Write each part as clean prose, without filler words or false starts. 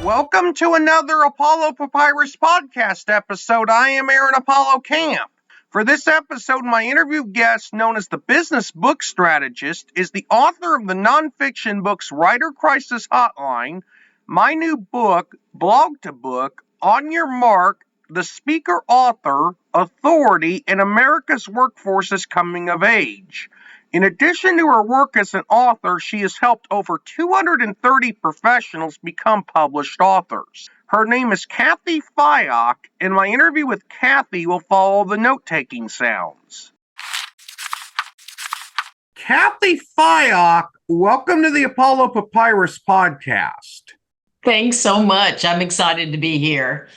Welcome to another Apollo Papyrus podcast episode. I am Aaron Apollo Camp. For this episode, my interview guest, known as the Business Book Strategist, is the author of the nonfiction books Writer Crisis Hotline, my new book, Blog to Book, On Your Mark, The Speaker Author, Authority, and America's Workforce is Coming of Age. In addition to her work as an author, she has helped over 230 professionals become published authors. Her name is Cathy Fyock, and my interview with Cathy will follow the note-taking sounds. Cathy Fyock, welcome to the Apollo Papyrus podcast. Thanks so much. I'm excited to be here.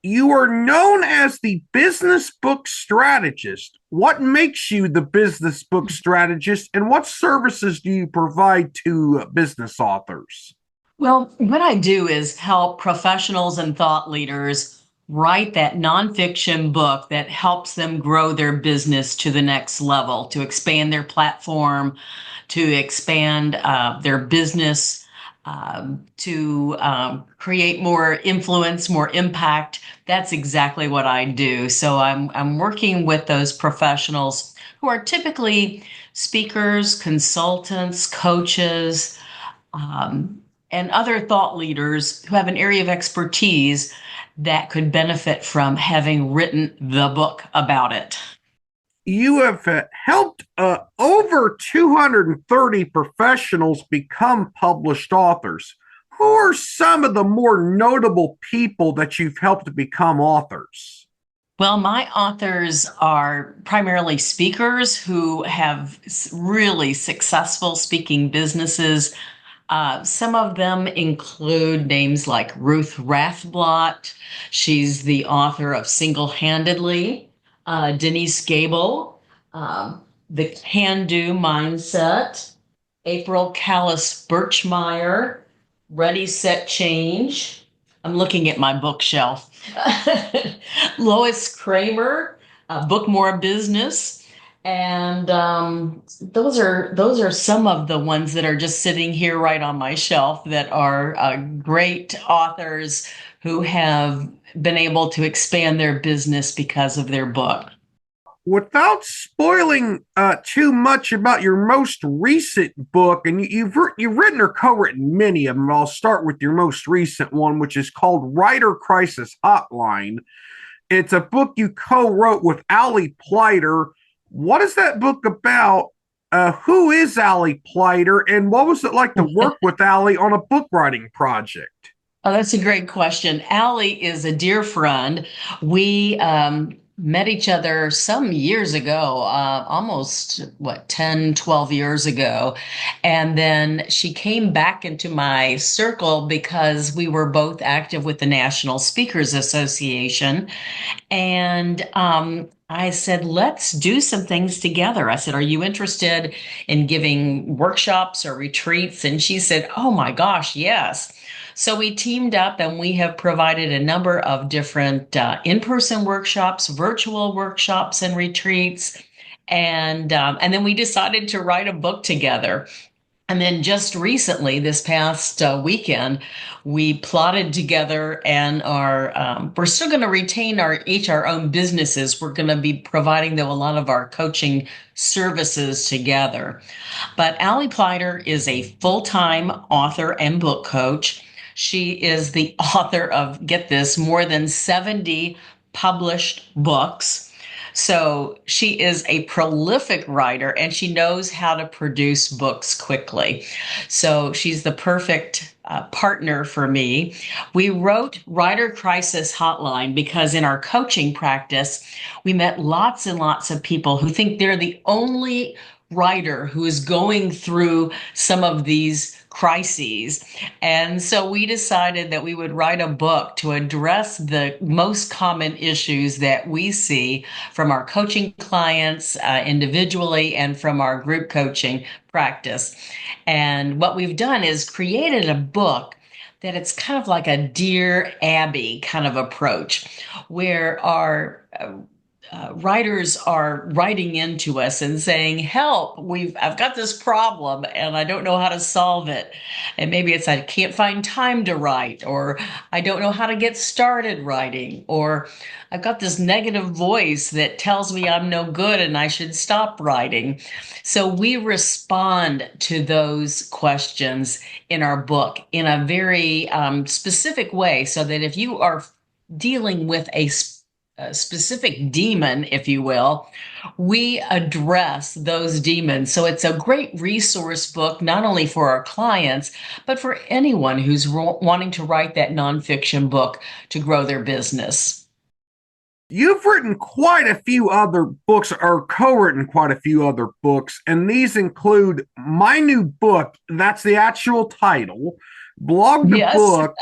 You are known as the Business Book Strategist. What makes you the Business Book Strategist, and what services do you provide to business authors? Well, what I do is help professionals and thought leaders write that nonfiction book that helps them grow their business to the next level, to expand their platform, to expand their business, to create more influence, more impact. That's exactly what I do. So I'm working with those professionals who are typically speakers, consultants, coaches, and other thought leaders who have an area of expertise that could benefit from having written the book about it. You have helped over 230 professionals become published authors. Who are some of the more notable people that you've helped become authors? Well, my authors are primarily speakers who have really successful speaking businesses. Some of them include names like Ruth Rathblott. She's the author of Single-Handedly. Denise Gable, The Can-Do Mindset, April Callis Birchmeyer, Ready, Set, Change. I'm looking at my bookshelf. Lois Kramer, Book More Business. And those are some of the ones that are just sitting here right on my shelf that are great authors who have been able to expand their business because of their book. Without spoiling too much about your most recent book, and you've written or co-written many of them, I'll start with your most recent one, which is called Writer Crisis Hotline. It's a book you co-wrote with Allie Pleiter. What is that book about? Who is Allie Pleiter, and what was it like to work with Allie on a book writing project? Oh, that's a great question. Allie is a dear friend. We met each other some years ago, almost 10, 12 years ago. And then she came back into my circle because we were both active with the National Speakers Association. And I said, let's do some things together. I said, are you interested in giving workshops or retreats? And she said, oh my gosh, yes. So we teamed up and we have provided a number of different in-person workshops, virtual workshops and retreats. And then we decided to write a book together. And then just recently, this past weekend, we plotted together and we're still going to retain our own businesses. We're going to be providing them a lot of our coaching services together. But Allie Pleiter is a full-time author and book coach. She is the author of, get this, more than 70 published books. So she is a prolific writer and she knows how to produce books quickly. So she's the perfect partner for me. We wrote Writer Crisis Hotline because in our coaching practice, we met lots and lots of people who think they're the only writer who is going through some of these crises. And so we decided that we would write a book to address the most common issues that we see from our coaching clients individually and from our group coaching practice. And what we've done is created a book that it's kind of like a Dear Abby kind of approach, where our writers are writing into us and saying, "Help! I've got this problem and I don't know how to solve it." And maybe it's I can't find time to write, or I don't know how to get started writing, or I've got this negative voice that tells me I'm no good and I should stop writing. So we respond to those questions in our book in a very specific way, so that if you are dealing with a specific demon, if you will, we address those demons. So it's a great resource book, not only for our clients, but for anyone who's wanting to write that nonfiction book to grow their business. You've written quite a few other books, or co-written quite a few other books, and these include my new book, that's the actual title, Blog the Yes. Book,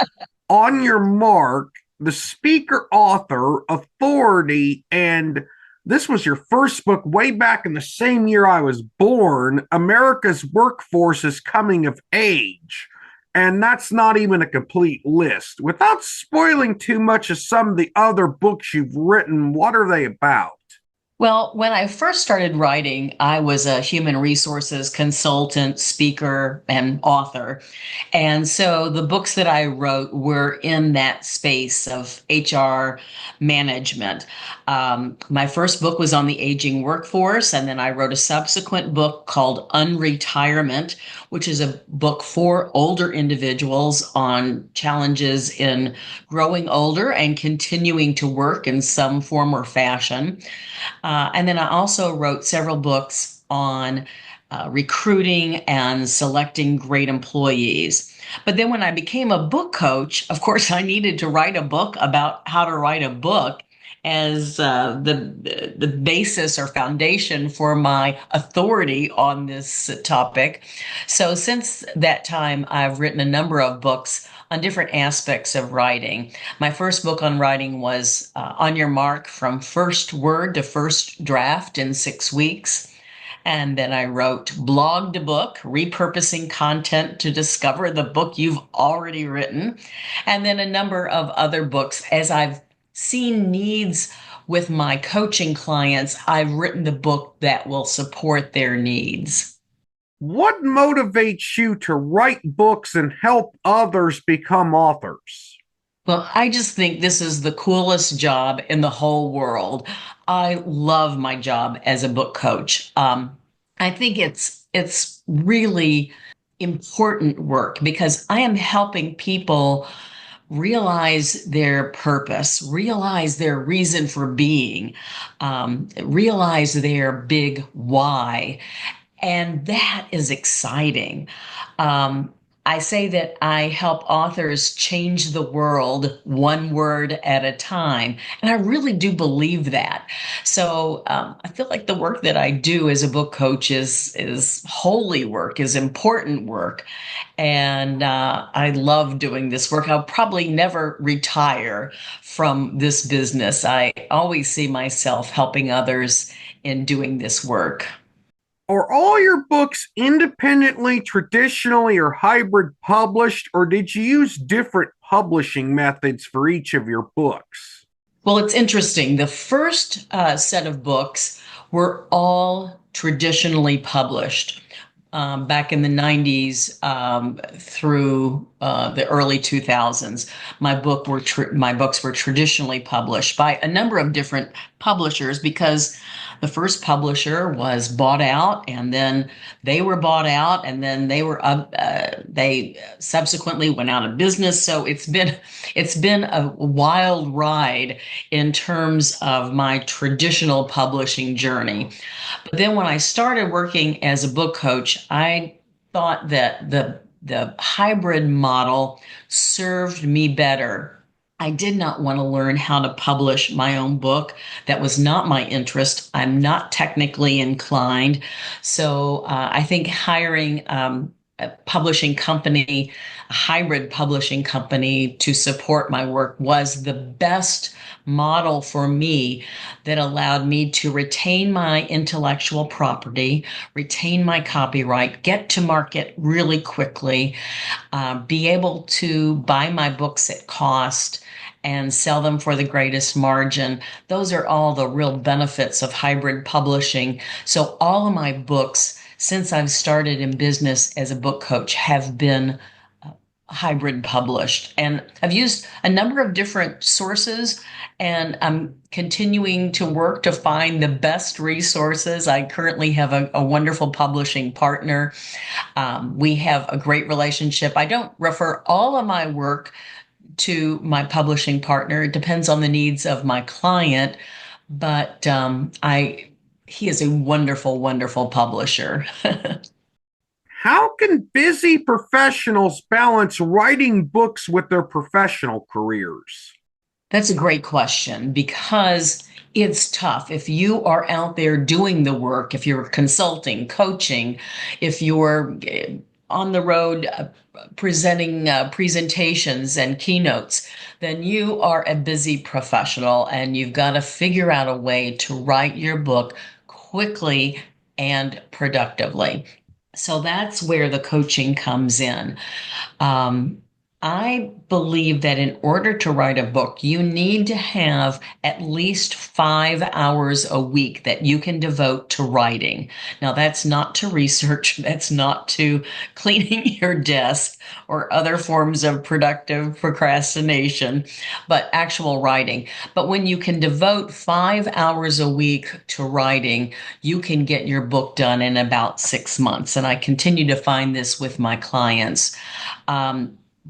On Your Mark, the speaker, author, authority, and this was your first book way back in the same year I was born, America's Workforce is Coming of Age. And that's not even a complete list. Without spoiling too much of some of the other books you've written, what are they about? Well, when I first started writing, I was a human resources consultant, speaker, and author. And so the books that I wrote were in that space of HR management. My first book was on the aging workforce, and then I wrote a subsequent book called Unretirement, which is a book for older individuals on challenges in growing older and continuing to work in some form or fashion. And then I also wrote several books on recruiting and selecting great employees. But then when I became a book coach, of course, I needed to write a book about how to write a book as the basis or foundation for my authority on this topic. So since that time, I've written a number of books on different aspects of writing. My first book on writing was On Your Mark, from first word to first draft in 6 weeks. And then I wrote Blog to Book, repurposing content to discover the book you've already written. And then a number of other books. As I've seen needs with my coaching clients, I've written the book that will support their needs. What motivates you to write books and help others become authors? Well, I just think this is the coolest job in the whole world. I love my job as a book coach. I think it's really important work because I am helping people realize their purpose, realize their reason for being, realize their big why. And that is exciting. I say that I help authors change the world one word at a time. And I really do believe that. So I feel like the work that I do as a book coach is holy work, is important work. And I love doing this work. I'll probably never retire from this business. I always see myself helping others in doing this work. Are all your books independently, traditionally, or hybrid published, or did you use different publishing methods for each of your books? Well, it's interesting. The first set of books were all traditionally published back in the 90s through the early 2000s. My books were traditionally published by a number of different publishers because the first publisher was bought out, and then they were bought out, and then they subsequently went out of business. So it's been a wild ride in terms of my traditional publishing journey. But then when I started working as a book coach, I thought that the hybrid model served me better. I did not want to learn how to publish my own book. That was not my interest. I'm not technically inclined. So I think hiring a publishing company, a hybrid publishing company to support my work was the best model for me that allowed me to retain my intellectual property, retain my copyright, get to market really quickly, be able to buy my books at cost, and sell them for the greatest margin. Those are all the real benefits of hybrid publishing. So all of my books, since I've started in business as a book coach, have been hybrid published. And I've used a number of different sources, and I'm continuing to work to find the best resources. I currently have a wonderful publishing partner. We have a great relationship. I don't refer all of my work to my publishing partner. It depends on the needs of my client, but he is a wonderful, wonderful publisher. How can busy professionals balance writing books with their professional careers? That's a great question because it's tough. If you are out there doing the work, if you're consulting, coaching, if you're on the road presenting presentations and keynotes, then you are a busy professional and you've got to figure out a way to write your book quickly and productively. So that's where the coaching comes in. Um, I believe that in order to write a book, you need to have at least 5 hours a week that you can devote to writing. Now, that's not to research, that's not to cleaning your desk or other forms of productive procrastination, but actual writing. But when you can devote 5 hours a week to writing, you can get your book done in about 6 months. And I continue to find this with my clients.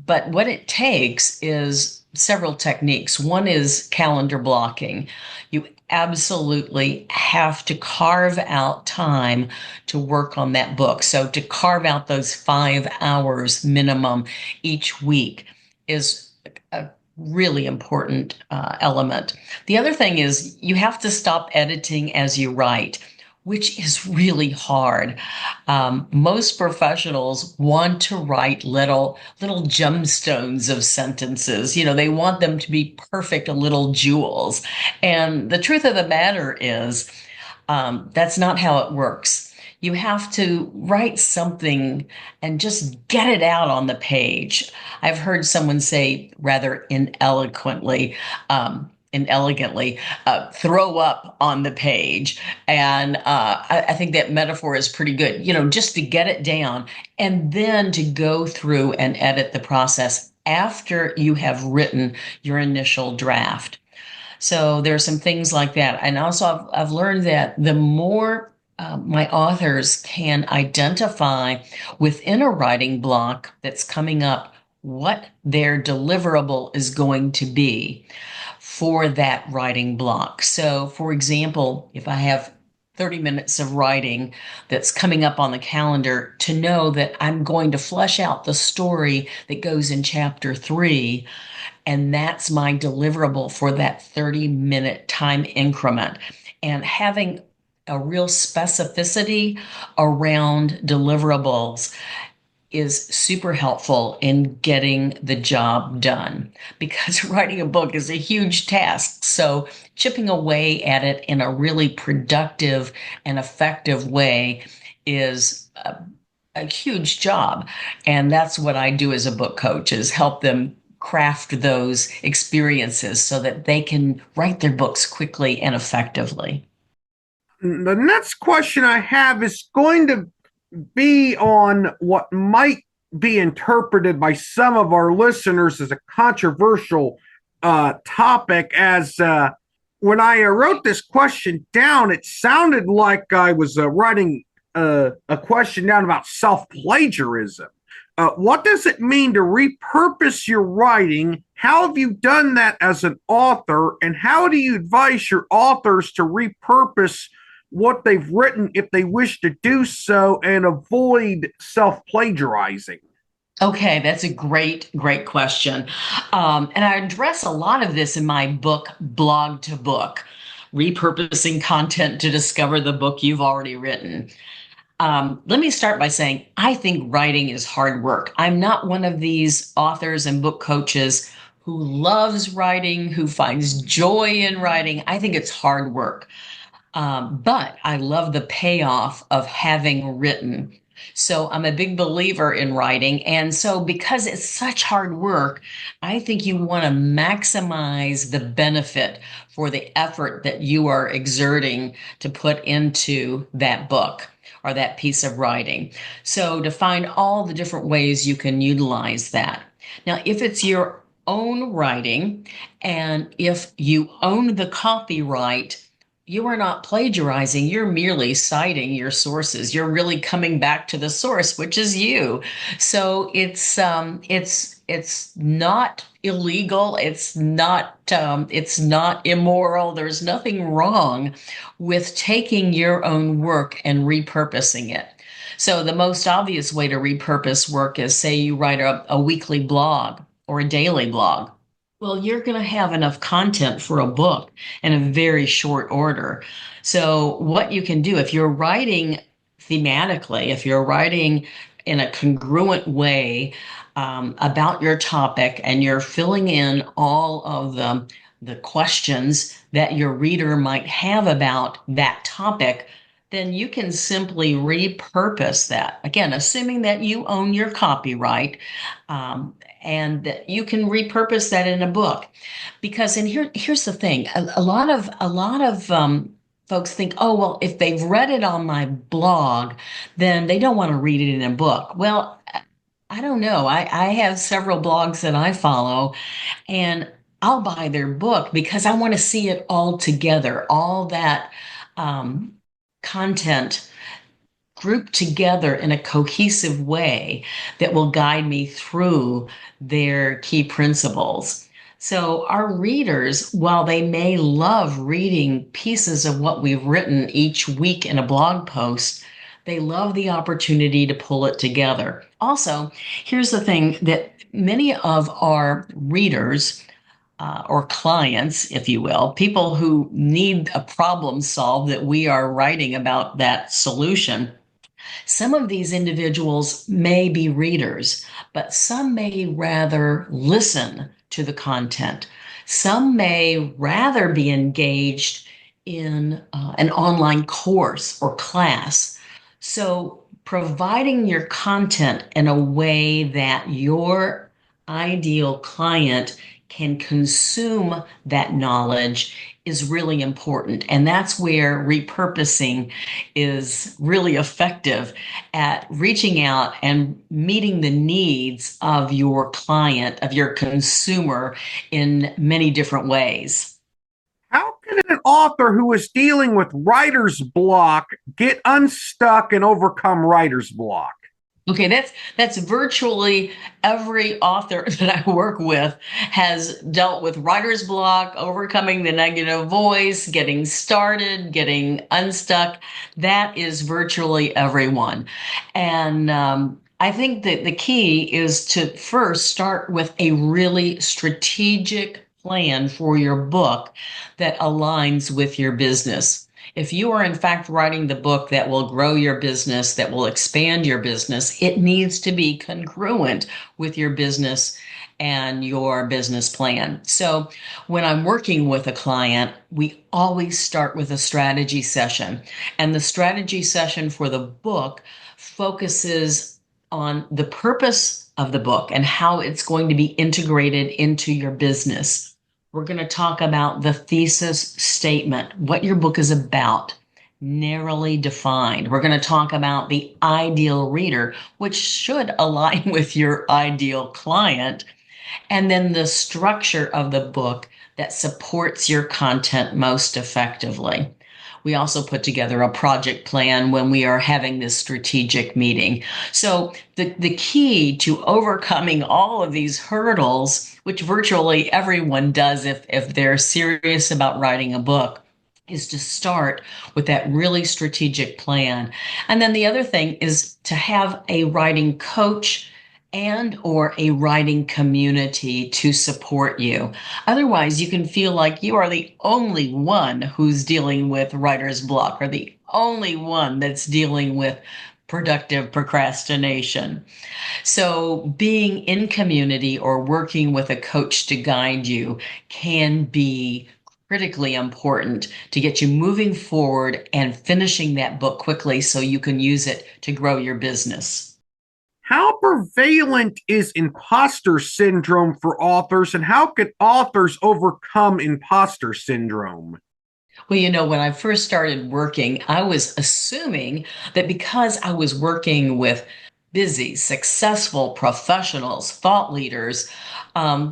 But what it takes is several techniques. One is calendar blocking. You absolutely have to carve out time to work on that book. So to carve out those 5 hours minimum each week is a really important element. The other thing is you have to stop editing as you write, which is really hard. Most professionals want to write little gemstones of sentences. You know, they want them to be perfect little jewels. And the truth of the matter is, that's not how it works. You have to write something and just get it out on the page. I've heard someone say rather inelegantly, throw up on the page. And I think that metaphor is pretty good, you know, just to get it down and then to go through and edit the process after you have written your initial draft. So there are some things like that. And also, I've learned that the more my authors can identify within a writing block that's coming up what their deliverable is going to be for that writing block. So, for example, if I have 30 minutes of writing that's coming up on the calendar, to know that I'm going to flesh out the story that goes in chapter 3, and that's my deliverable for that 30-minute time increment. And having a real specificity around deliverables is super helpful in getting the job done because writing a book is a huge task. So chipping away at it in a really productive and effective way is a huge job. And that's what I do as a book coach, is help them craft those experiences so that they can write their books quickly and effectively. The next question I have is going to be on what might be interpreted by some of our listeners as a controversial topic. As when I wrote this question down, it sounded like I was writing a question down about self-plagiarism. What does it mean to repurpose your writing? How have you done that as an author? And how do you advise your authors to repurpose what they've written if they wish to do so and avoid self-plagiarizing? Okay, that's a great question. And I address a lot of this in my book, Blog to Book, Repurposing Content to Discover the Book You've Already Written. Let me start by saying I think writing is hard work. I'm not one of these authors and book coaches who loves writing, who finds joy in writing. I think it's hard work. But I love the payoff of having written. So I'm a big believer in writing. And so because it's such hard work, I think you want to maximize the benefit for the effort that you are exerting to put into that book or that piece of writing. So to find all the different ways you can utilize that. Now, if it's your own writing and if you own the copyright, you are not plagiarizing. You're merely citing your sources. You're really coming back to the source, which is you. So it's not illegal. It's not immoral. There's nothing wrong with taking your own work and repurposing it. So the most obvious way to repurpose work is, say you write a weekly blog or a daily blog. Well, you're going to have enough content for a book in a very short order. So, what you can do if you're writing thematically, if you're writing in a congruent way about your topic and you're filling in all of the questions that your reader might have about that topic, then you can simply repurpose that. Again, assuming that you own your copyright. And that you can repurpose that in a book, because here's the thing: a lot of folks think, oh well, if they've read it on my blog, then they don't want to read it in a book. Well, I don't know. I have several blogs that I follow, and I'll buy their book because I want to see it all together, all that um, content grouped together in a cohesive way that will guide me through their key principles. So, our readers, while they may love reading pieces of what we've written each week in a blog post, they love the opportunity to pull it together. Also, here's the thing that many of our readers or clients, if you will, people who need a problem solved that we are writing about that solution, some of these individuals may be readers, but some may rather listen to the content. Some may rather be engaged in an online course or class. So, providing your content in a way that your ideal client can consume that knowledge is really important. And that's where repurposing is really effective at reaching out and meeting the needs of your client, of your consumer in many different ways. How can an author who is dealing with writer's block get unstuck and overcome writer's block? Okay, that's virtually every author that I work with has dealt with writer's block, overcoming the negative voice, getting started, getting unstuck. That is virtually everyone. And I think that the key is to first start with a really strategic plan for your book that aligns with your business. If you are in fact writing the book that will grow your business, that will expand your business, it needs to be congruent with your business and your business plan. So when I'm working with a client, we always start with a strategy session. And the strategy session for the book focuses on the purpose of the book and how it's going to be integrated into your business. We're going to talk about the thesis statement, what your book is about, narrowly defined. We're going to talk about the ideal reader, which should align with your ideal client, and then the structure of the book that supports your content most effectively. We also put together a project plan when we are having this strategic meeting. So the key to overcoming all of these hurdles, which virtually everyone does if they're serious about writing a book, is to start with that really strategic plan. And then the other thing is to have a writing coach and or a writing community to support you. Otherwise, you can feel like you are the only one who's dealing with writer's block or the only one that's dealing with productive procrastination. So being in community or working with a coach to guide you can be critically important to get you moving forward and finishing that book quickly so you can use it to grow your business. How prevalent is imposter syndrome for authors, and how can authors overcome imposter syndrome? Well, when I first started working, I was assuming that because I was working with busy, successful professionals, thought leaders,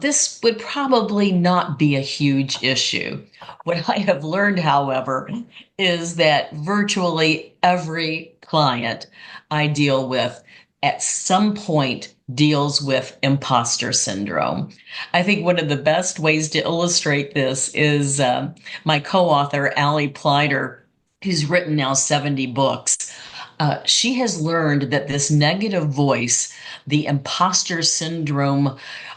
this would probably not be a huge issue. What I have learned, however, is that virtually every client I deal with at some point deals with imposter syndrome. I think one of the best ways to illustrate this is my co-author, Allie Pleiter, who's written now 70 books. She has learned that this negative voice, the imposter syndrome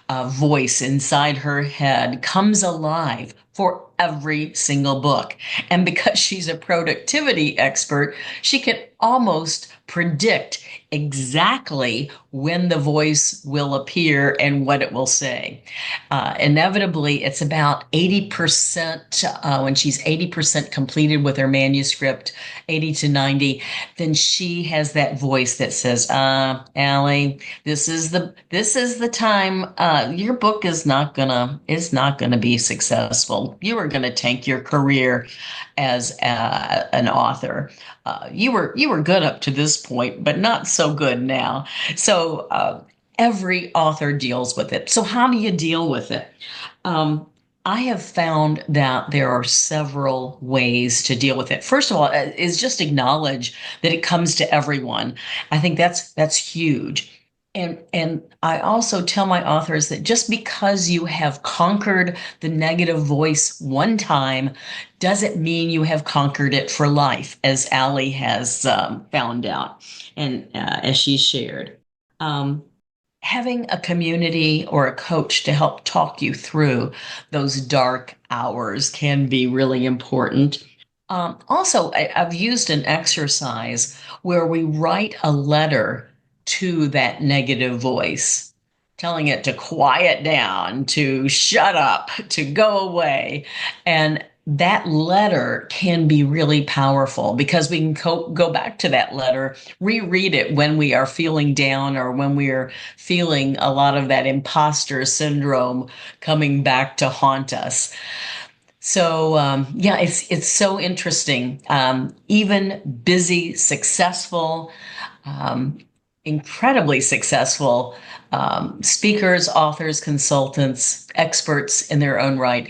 voice inside her head, comes alive for every single book. And because she's a productivity expert, she can almost predict exactly when the voice will appear and what it will say. Inevitably, it's about 80%, when she's 80% completed with her manuscript, 80 to 90, then she has that voice that says, Allie, this is the time, your book is not gonna be successful. You are gonna tank your career as an author. You were good up to this point, but not so good now. So every author deals with it. So how do you deal with it? Um, I have found that there are several ways to deal with it. First of all, is just acknowledge that it comes to everyone. I think that's huge. And I also tell my authors that just because you have conquered the negative voice one time doesn't mean you have conquered it for life, as Allie has found out and as she shared. Um, Having a community or a coach to help talk you through those dark hours can be really important. Also, I've used an exercise where we write a letter to that negative voice, telling it to quiet down, to shut up, to go away. And that letter can be really powerful because we can go back to that letter, reread it when we are feeling down or when we are feeling a lot of that imposter syndrome coming back to haunt us. So yeah, it's so interesting. Even busy, successful, um, incredibly successful speakers, authors, consultants, experts in their own right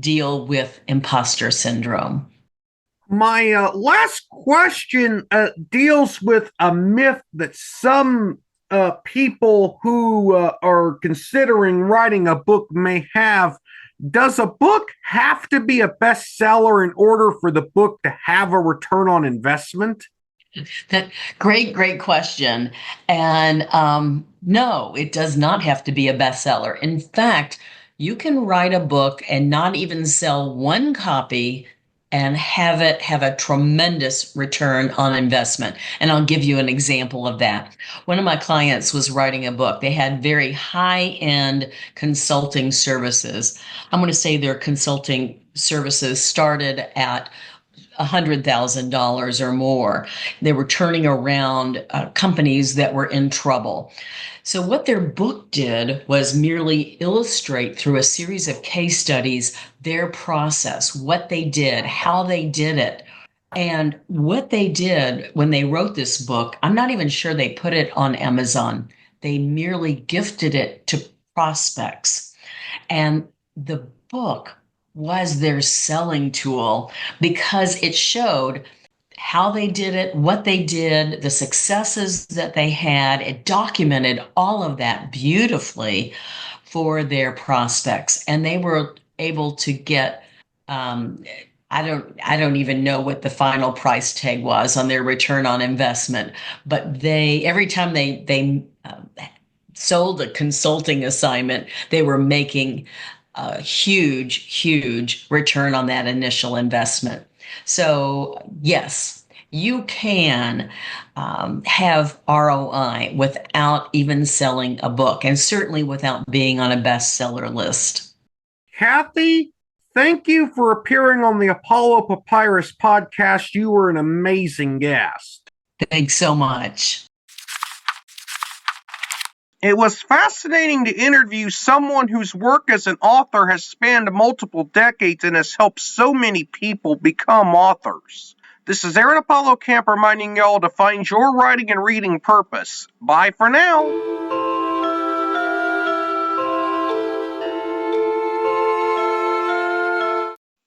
deal with imposter syndrome. My last question deals with a myth that some people who are considering writing a book may have. Does a book have to be a bestseller in order for the book to have a return on investment? That great question. And no, it does not have to be a bestseller. In fact, you can write a book and not even sell one copy and have it have a tremendous return on investment. And I'll give you an example of that. One of my clients was writing a book. They had very high-end consulting services. I'm going to say their consulting services started at $100,000 or more. They were turning around companies that were in trouble. So, what their book did was merely illustrate through a series of case studies their process, what they did, how they did it. And what they did when they wrote this book, I'm not even sure they put it on Amazon. They merely gifted it to prospects. And the book was their selling tool because it showed how they did it, what they did, the successes that they had. It documented all of that beautifully for their prospects. And they were able to get, I don't even know what the final price tag was on their return on investment, but every time they sold a consulting assignment, they were making a huge return on that initial investment. So, yes, you can have ROI without even selling a book, and certainly without being on a bestseller list. Cathy, Thank you for appearing on the Apollo Papyrus podcast. You were an amazing guest. Thanks so much. It was fascinating to interview someone whose work as an author has spanned multiple decades and has helped so many people become authors. This is Aaron Apollo Camp reminding y'all to find your writing and reading purpose. Bye for now.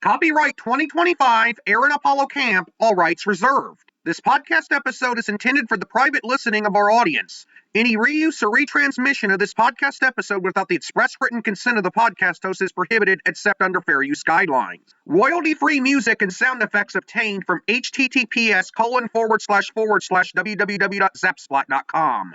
Copyright 2025, Aaron Apollo Camp, all rights reserved. This podcast episode is intended for the private listening of our audience. Any reuse or retransmission of this podcast episode without the express written consent of the podcast host is prohibited except under fair use guidelines. Royalty-free music and sound effects obtained from https://www.zapsplat.com.